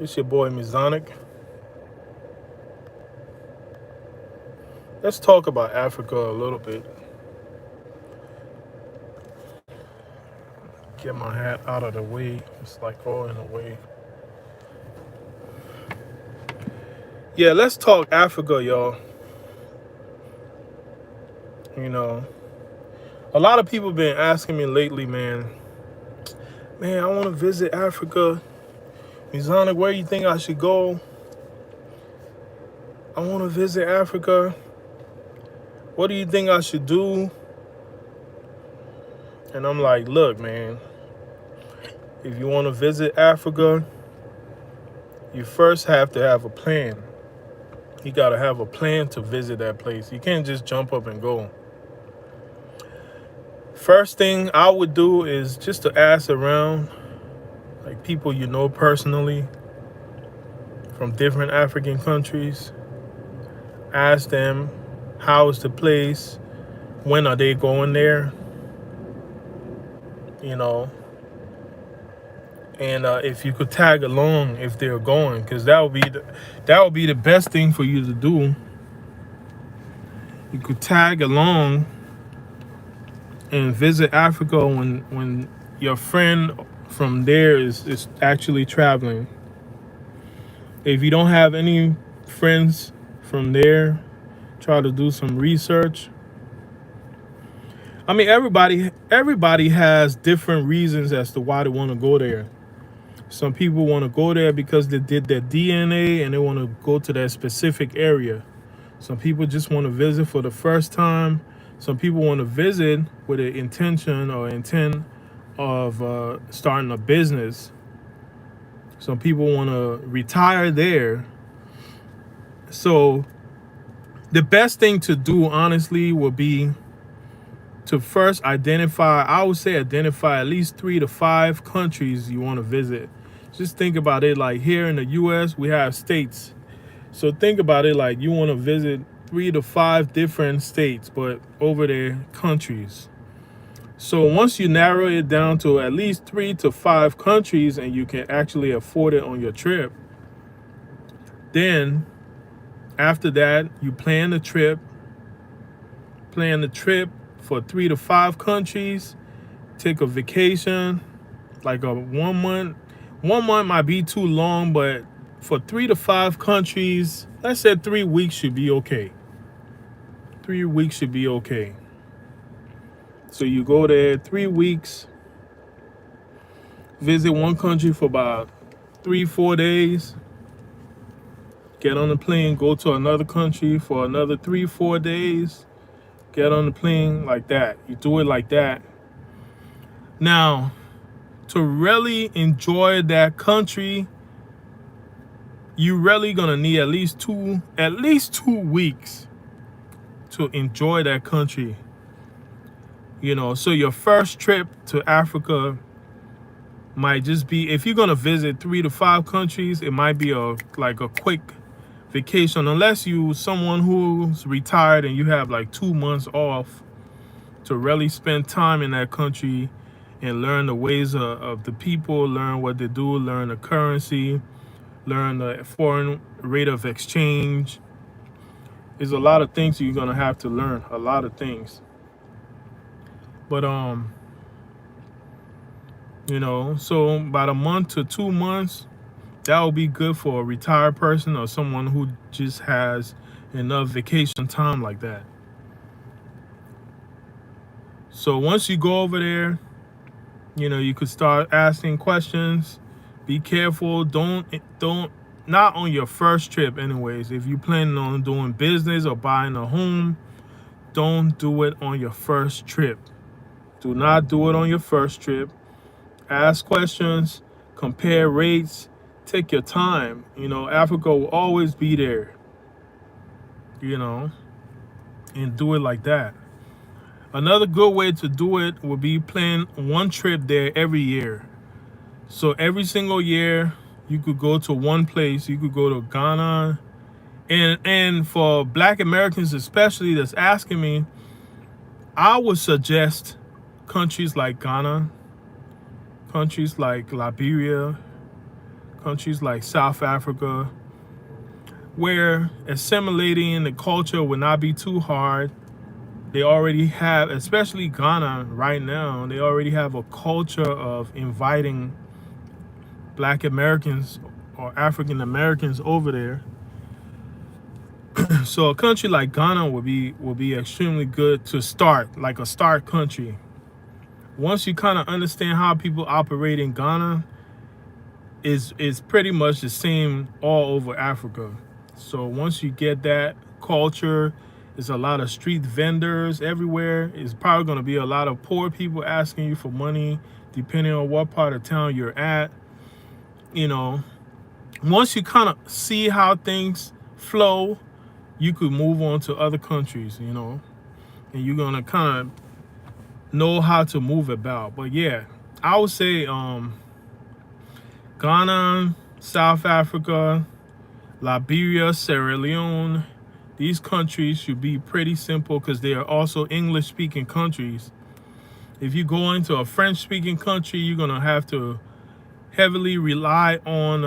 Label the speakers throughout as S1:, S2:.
S1: It's your boy Mezonic. Let's talk about Africa a little bit. Get my hat out of the way. It's like all in the way. Yeah, let's talk Africa, y'all. You know, a lot of people been asking me lately, man, I want to visit Africa. Mezonic, where you think I should go? I want to visit Africa. What do you think I should do? And I'm like, look, man, if you want to visit Africa, you first have to have a plan. You got to have a plan to visit that place. You can't just jump up and go. First thing I would do is just to ask around, like people you know personally from different African countries. Ask them, how is the place? When are they going there? You know, and if you could tag along if they're going, because that would be the best thing for you to do. You could tag along and visit Africa when your friend from there is actually traveling. If you don't have any friends from there, try to do some research. I mean, everybody has different reasons as to why they want to go there. Some people want to go there because they did their DNA and they want to go to that specific area. Some people just want to visit for the first time. Some people want to visit with an intention or intent of starting a business. Some people want to retire there. So the best thing to do, honestly, would be to first identify at least 3 to 5 countries you want to visit. Just think about it like here in the US, we have states. So think about it like you want to visit 3 to 5 different states, but over there, countries. So once you narrow it down to at least 3 to 5 countries and you can actually afford it on your trip, then after that, you plan the trip for 3 to 5 countries, take a vacation, like a 1 month. 1 month might be too long, but for 3 to 5 countries, let's say 3 weeks should be okay. 3 weeks should be okay. So you go there 3 weeks, visit one country for about 3-4 days, get on the plane, go to another country for another 3-4 days, get on the plane, like that. You do it like that. Now, to really enjoy that country, you really gonna need at least two weeks to enjoy that country. You know, so your first trip to Africa might just be, if you're gonna visit 3 to 5 countries, it might be like a quick vacation, unless you someone who's retired and you have like 2 months off to really spend time in that country and learn the ways of the people, learn what they do, learn the currency, learn the foreign rate of exchange. There's a lot of things you're gonna have to learn, a lot of things. But you know, so about a month to 2 months, that will be good for a retired person or someone who just has enough vacation time like that. So once you go over there, you know, you could start asking questions. Be careful. Don't not on your first trip anyways. If you're planning on doing business or buying a home, don't do it on your first trip. Do not do it on your first trip. Ask questions, compare rates, take your time. You know, Africa will always be there, you know, and do it like that. Another good way to do it would be plan one trip there every year. So every single year, you could go to one place. You could go to Ghana. And for Black Americans especially that's asking me, I would suggest countries like Ghana, countries like Liberia, countries like South Africa, where assimilating in the culture would not be too hard. They already have, especially Ghana right now, they already have a culture of inviting Black Americans or African Americans over there. So a country like Ghana will be extremely good to start, like a start country. Once you kind of understand how people operate in Ghana, is pretty much the same all over Africa. So once you get that culture, there's a lot of street vendors everywhere. It's probably going to be a lot of poor people asking you for money, depending on what part of town you're at. You know, once you kind of see how things flow, you could move on to other countries, you know, and you're going to kind of know how to move about. But yeah, I would say Ghana, South Africa, Liberia, Sierra Leone, these countries should be pretty simple because they are also English-speaking countries. If you go into a French-speaking country, you're going to have to heavily rely on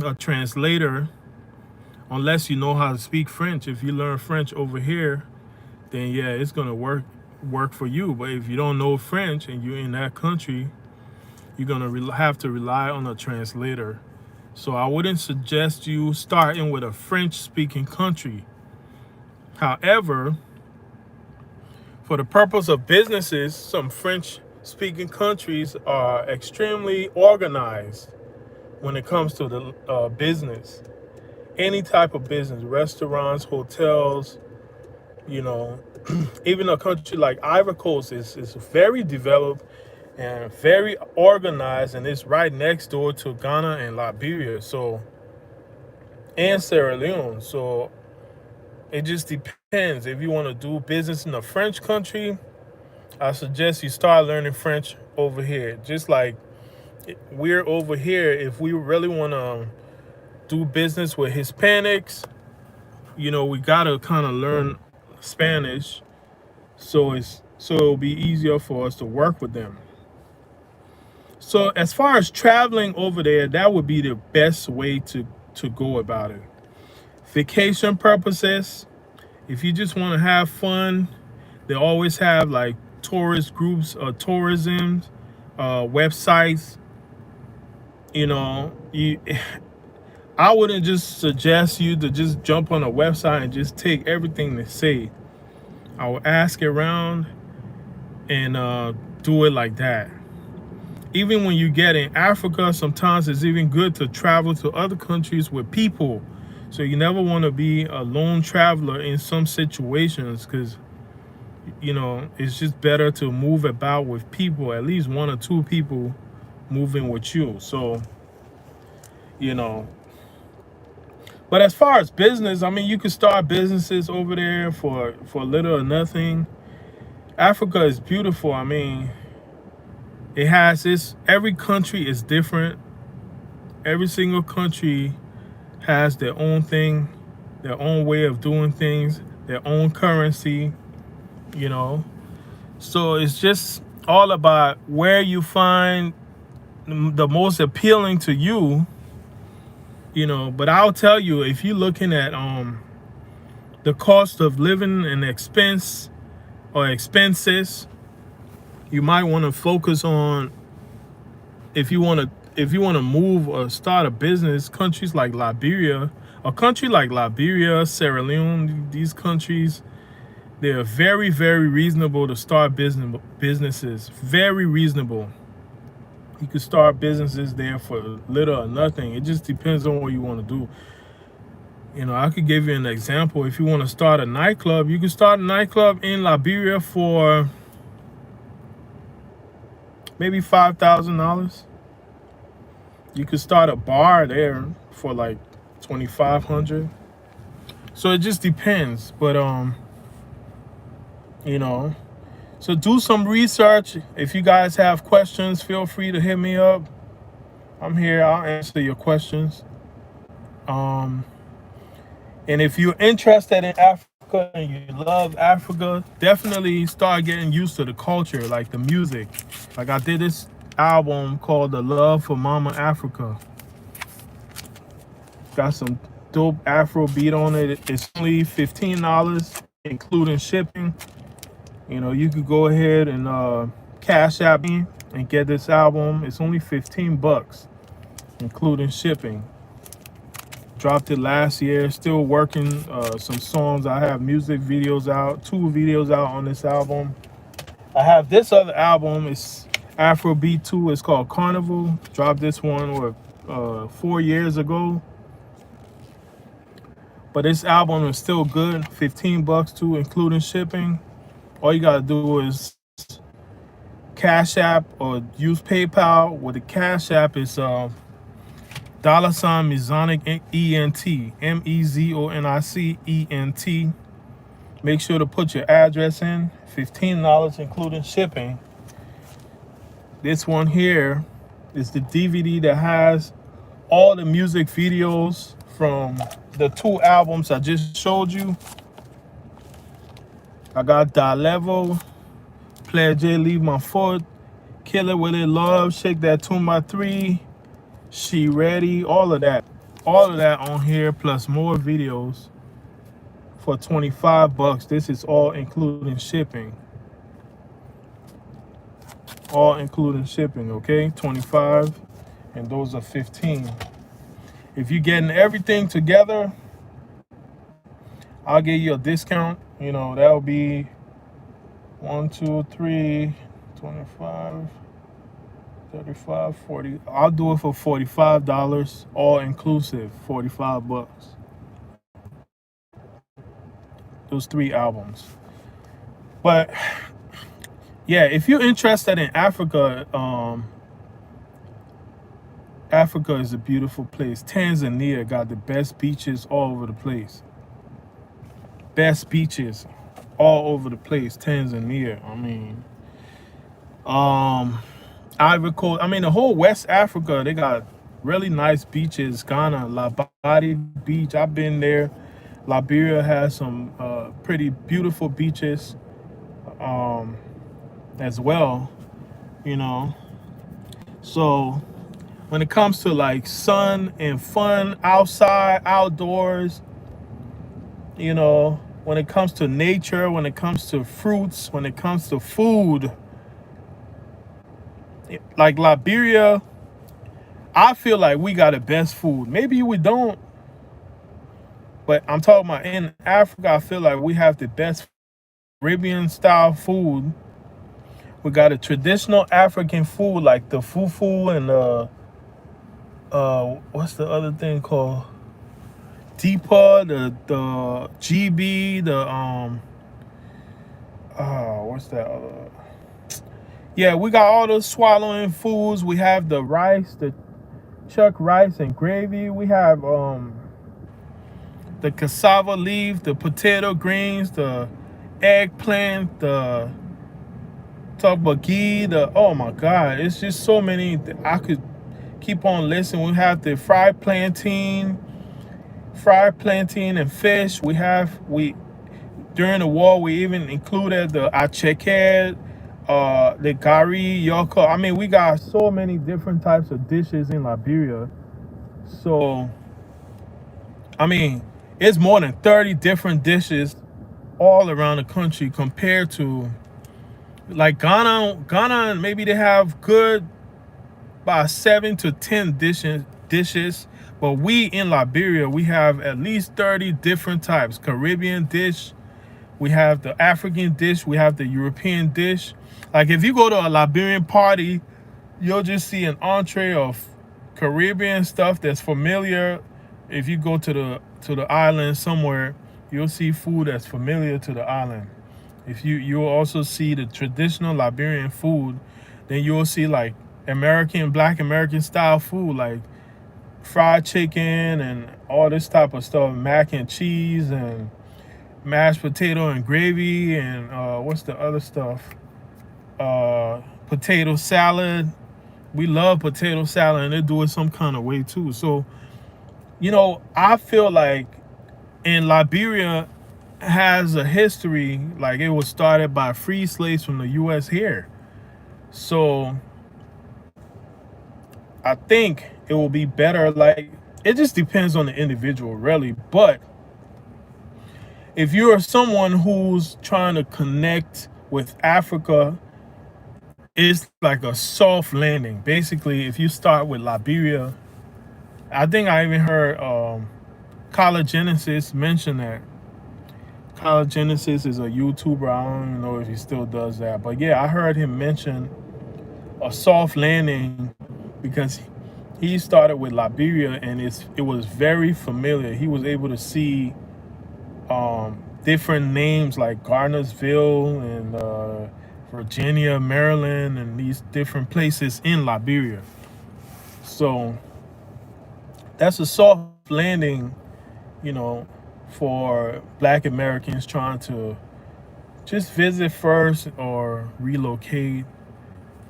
S1: a translator, unless you know how to speak French. If you learn French over here, then yeah, it's going to work for you. But if you don't know French and you're in that country, you're going to have to rely on a translator. So I wouldn't suggest you starting with a French-speaking country. However, for the purpose of businesses, some French-speaking countries are extremely organized when it comes to the business. Any type of business, restaurants, hotels, you know, even a country like Ivory Coast is very developed and very organized, and it's right next door to Ghana and Liberia, so, and Sierra Leone. So it just depends. If you want to do business in a French country, I suggest you start learning French over here. Just like we're over here, if we really want to do business with Hispanics, you know, we gotta kind of learn Spanish, so it'll be easier for us to work with them. So as far as traveling over there, that would be the best way to go about it. Vacation purposes, if you just want to have fun, they always have like tourist groups or tourism websites. You know, I wouldn't just suggest you to just jump on a website and just take everything they say. I will ask around and do it like that. Even when you get in Africa, sometimes it's even good to travel to other countries with people. So you never want to be a lone traveler in some situations, because, you know, it's just better to move about with people, at least one or two people moving with you. So, you know, but as far as business, I mean, you can start businesses over there for little or nothing. Africa is beautiful. I mean, it has this, every country is different. Every single country has their own thing, their own way of doing things, their own currency, you know. So it's just all about where you find the most appealing to you, you know. But I'll tell you, if you're looking at the cost of living and expenses, you might want to focus on, if you want to move or start a business, countries like Liberia, a country like Liberia, Sierra Leone, these countries, they're very, very reasonable to start businesses. Very reasonable. You can start businesses there for little or nothing. It just depends on what you want to do. You know, I could give you an example. If you want to start a nightclub, you can start a nightclub in Liberia for maybe $5,000. You could start a bar there for like $2,500. So it just depends. But you know, so do some research. If you guys have questions, feel free to hit me up. I'm here. I'll answer your questions. And if you're interested in Africa and you love Africa, definitely start getting used to the culture, like the music. Like I did this album called The Love for Mama Africa. Got some dope Afro beat on it. It's only $15, including shipping. You know, you could go ahead and Cash App me and get this album. It's only 15 bucks, including shipping. Dropped it last year. Still working some songs. I have music videos out, 2 videos out on this album. I have this other album. It's Afrobeat 2. It's called Carnival. Dropped this one 4 years ago. But this album is still good. 15 bucks too, including shipping. All you gotta do is Cash App or use PayPal. With the Cash App, it's $Mezonic ENT, MEZONICENT. Make sure to put your address in. $15, including shipping. This one here is the DVD that has all the music videos from the 2 albums I just showed you. I got Da Level, Player J, Leave My Foot, Kill It With It Love, Shake That 2x3, She Ready, all of that on here, plus more videos for 25 bucks. This is all including shipping. All including shipping, okay? 25, and those are 15. If you're getting everything together, I'll give you a discount. You know, that'll be 1, 2, 3, 25, 35, 40. I'll do it for $45, all inclusive, 45 bucks. Those 3 albums. But yeah, if you're interested in Africa, Africa is a beautiful place. Tanzania got the best beaches all over the place. Best beaches all over the place. Tanzania. I mean, Ivory Coast. I mean, the whole West Africa, they got really nice beaches. Ghana, Labadi Beach. I've been there. Liberia has some pretty beautiful beaches as well, you know. So when it comes to like sun and fun outside, outdoors, you know, when it comes to nature, when it comes to fruits, when it comes to food, like Liberia, I feel like we got the best food. Maybe we don't, but I'm talking about in Africa, I feel like we have the best Caribbean style food. We got a traditional African food like the fufu and what's the other thing called? Deepa, the GB, what's that other? Yeah, we got all those swallowing foods. We have the rice, the chuck rice and gravy. We have the cassava leaf, the potato greens, the eggplant, the tteokbokki, oh my God, it's just so many. I could keep on listing. We have the fried plantain and fish. During the war, we even included the acheke, the gari, yoko. I mean, we got so many different types of dishes in Liberia. So, I mean, it's more than 30 different dishes all around the country compared to like Ghana, maybe they have good by 7 to 10 dishes. But we in Liberia, we have at least 30 different types. Caribbean dish, we have the African dish, we have the European dish. Like if you go to a Liberian party, you'll just see an entree of Caribbean stuff that's familiar. If you go to the island somewhere, you'll see food that's familiar to the island. If you'll also see the traditional Liberian food, then you'll see like Black American style food, like fried chicken and all this type of stuff, mac and cheese and mashed potato and gravy and what's the other stuff? Potato salad. We love potato salad, and they do it some kind of way too. So, you know, I feel like in Liberia has a history, like it was started by free slaves from the U.S. here. So I think it will be better like it just depends on the individual, really. But if you are someone who's trying to connect with Africa, it's like a soft landing. Basically, if you start with Liberia, I think I even heard College Genesis mention that. College Genesis is a YouTuber. I don't even know if he still does that. But yeah, I heard him mention a soft landing because he started with Liberia and it was very familiar. He was able to see different names like Garnersville and Virginia, Maryland, and these different places in Liberia. So that's a soft landing, you know, for Black Americans trying to just visit first or relocate,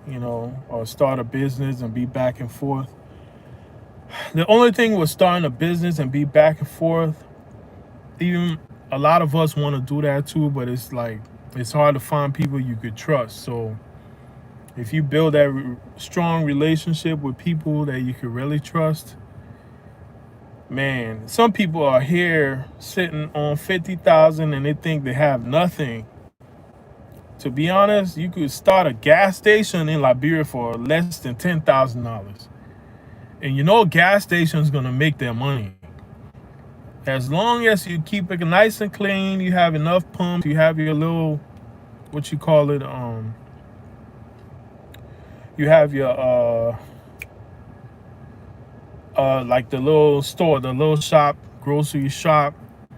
S1: or start a business and be back and forth. The only thing with starting a business and be back and forth, even a lot of us want to do that too, but it's like it's hard to find people you could trust. So if you build that strong relationship with people that you could really trust, man, some people are here sitting on 50,000 and they think they have nothing. To be honest, you could start a gas station in Liberia for less than $10,000. And gas station's gonna make their money. As long as you keep it nice and clean, you have enough pumps, you have your little, what you call it, you have your like the little store, the little shop, grocery shop,